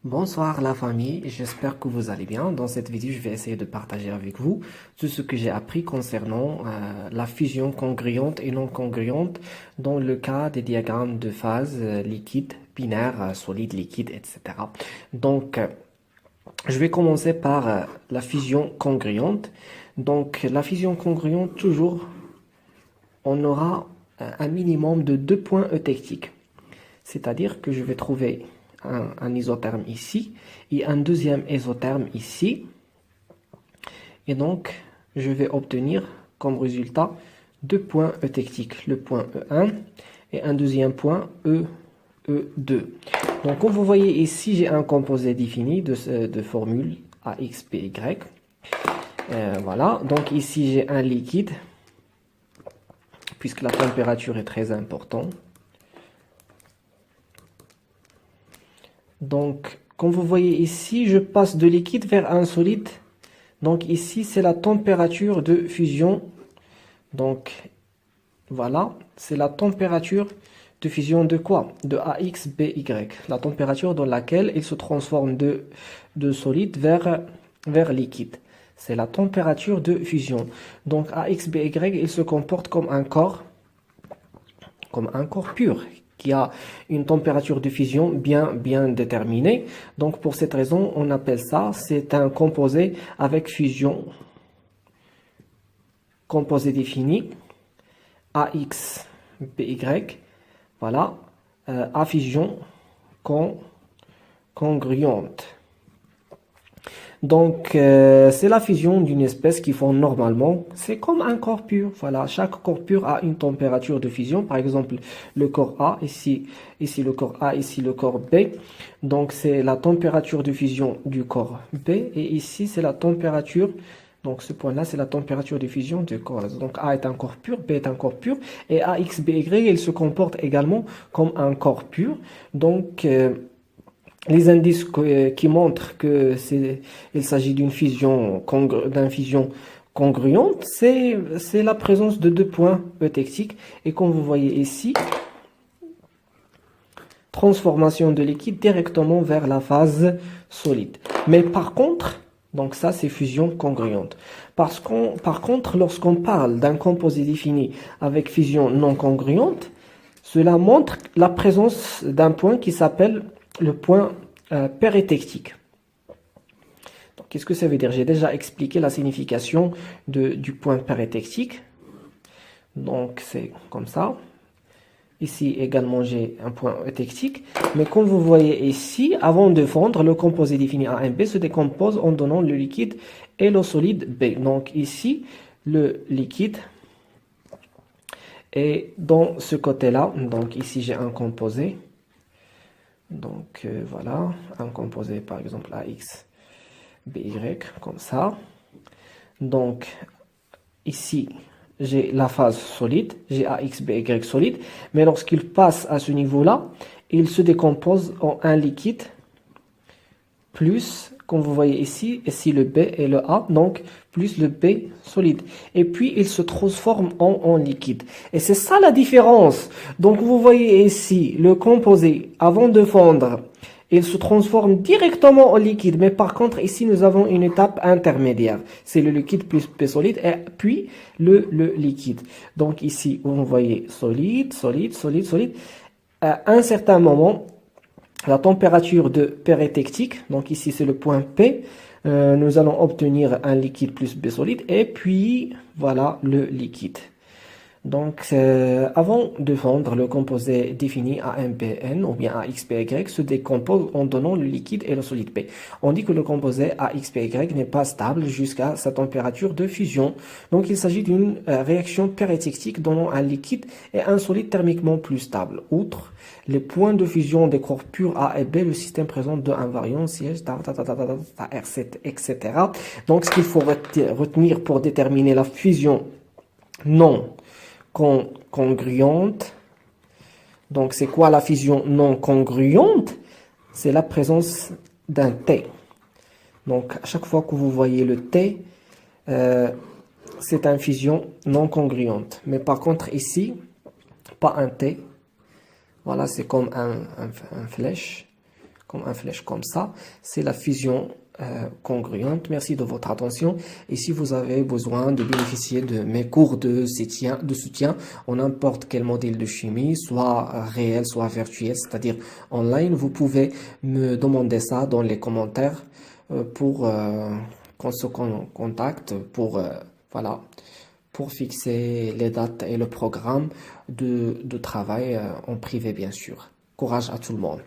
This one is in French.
Bonsoir la famille, j'espère que vous allez bien. Dans cette vidéo, je vais essayer de partager avec vous tout ce que j'ai appris concernant la fusion congruente et non congruente dans le cas des diagrammes de phase liquide, binaire, solide, liquide, etc. Donc, je vais commencer par la fusion congruente. Donc, la fusion congruente, toujours, on aura un minimum de deux points eutectiques. C'est-à-dire que je vais trouver un isotherme ici et un deuxième isotherme ici. Et donc, je vais obtenir comme résultat deux points eutectiques, le point E1 et un deuxième point E2. Donc, comme vous voyez ici, j'ai un composé défini de formule AX, BY. Voilà, donc ici j'ai un liquide, puisque la température est très importante. Donc, comme vous voyez ici, je passe de liquide vers un solide. Donc ici, c'est la température de fusion. Donc, voilà, c'est la température de fusion de quoi? De AX, BY. La température dans laquelle il se transforme de solide vers liquide. C'est la température de fusion. Donc AX, BY, il se comporte comme un corps pur, qui a une température de fusion bien déterminée. Donc pour cette raison, on appelle ça, c'est un composé avec fusion, composé défini, AX, BY, voilà, à fusion congruente. Donc, c'est la fusion d'une espèce qui forme normalement. C'est comme un corps pur. Voilà, chaque corps pur a une température de fusion. Par exemple, le corps A, ici le corps A, ici le corps B. Donc, c'est la température de fusion du corps B. Et ici, c'est la température. Donc, ce point-là, c'est la température de fusion du corps. Donc, A est un corps pur, B est un corps pur. Et AX, BY, il se comporte également comme un corps pur. Donc, les indices qui montrent que il s'agit d'une fusion, congruente, c'est la présence de deux points eutectiques. Et comme vous voyez ici, transformation de liquide directement vers la phase solide. Mais par contre, donc ça c'est fusion congruente. Par contre, lorsqu'on parle d'un composé défini avec fusion non congruente, cela montre la présence d'un point qui s'appelle le point pérétectique. Donc, qu'est-ce que ça veut dire? J'ai déjà expliqué la signification du point pérétectique. Donc, c'est comme ça. Ici également, j'ai un point eutectique. Mais comme vous voyez ici, avant de fondre, le composé défini A et B se décompose en donnant le liquide et le solide B. Donc, ici, le liquide est dans ce côté-là. Donc, ici, j'ai un composé. Donc voilà, un composé par exemple AX, BY, comme ça. Donc ici, j'ai la phase solide, j'ai AX, BY solide. Mais lorsqu'il passe à ce niveau-là, il se décompose en un liquide plus, comme vous voyez ici le B et le A, donc plus le B solide. Et puis, il se transforme en liquide. Et c'est ça la différence. Donc, vous voyez ici le composé, avant de fondre, il se transforme directement en liquide. Mais par contre, ici, nous avons une étape intermédiaire. C'est le liquide plus B solide et puis le liquide. Donc, ici, vous voyez solide, solide, solide, solide. À un certain moment, la température de pérétectique, donc ici c'est le point P, nous allons obtenir un liquide plus B solide et puis voilà le liquide. Donc avant de fondre, le composé défini AMPN ou bien AXPY se décompose en donnant le liquide et le solide P. On dit que le composé AXPY n'est pas stable jusqu'à sa température de fusion. Donc il s'agit d'une réaction pérétectique donnant un liquide et un solide thermiquement plus stable. Outre les points de fusion des corps purs A et B, le système présente deux invariants, siège, R7, etc. Donc ce qu'il faut retenir pour déterminer la fusion non congruente. Donc, c'est quoi la fusion non congruente? C'est la présence d'un T. Donc, à chaque fois que vous voyez le T, c'est une fusion non congruente. Mais par contre, ici, pas un T. Voilà, c'est comme un flèche, comme un flèche comme ça. C'est la fusion congruente. Merci de votre attention. Et si vous avez besoin de bénéficier de mes cours de soutien en n'importe quel modèle de chimie, soit réel, soit virtuel, c'est-à-dire online, vous pouvez me demander ça dans les commentaires pour qu'on se contacte voilà, pour fixer les dates et le programme de travail en privé, bien sûr. Courage à tout le monde.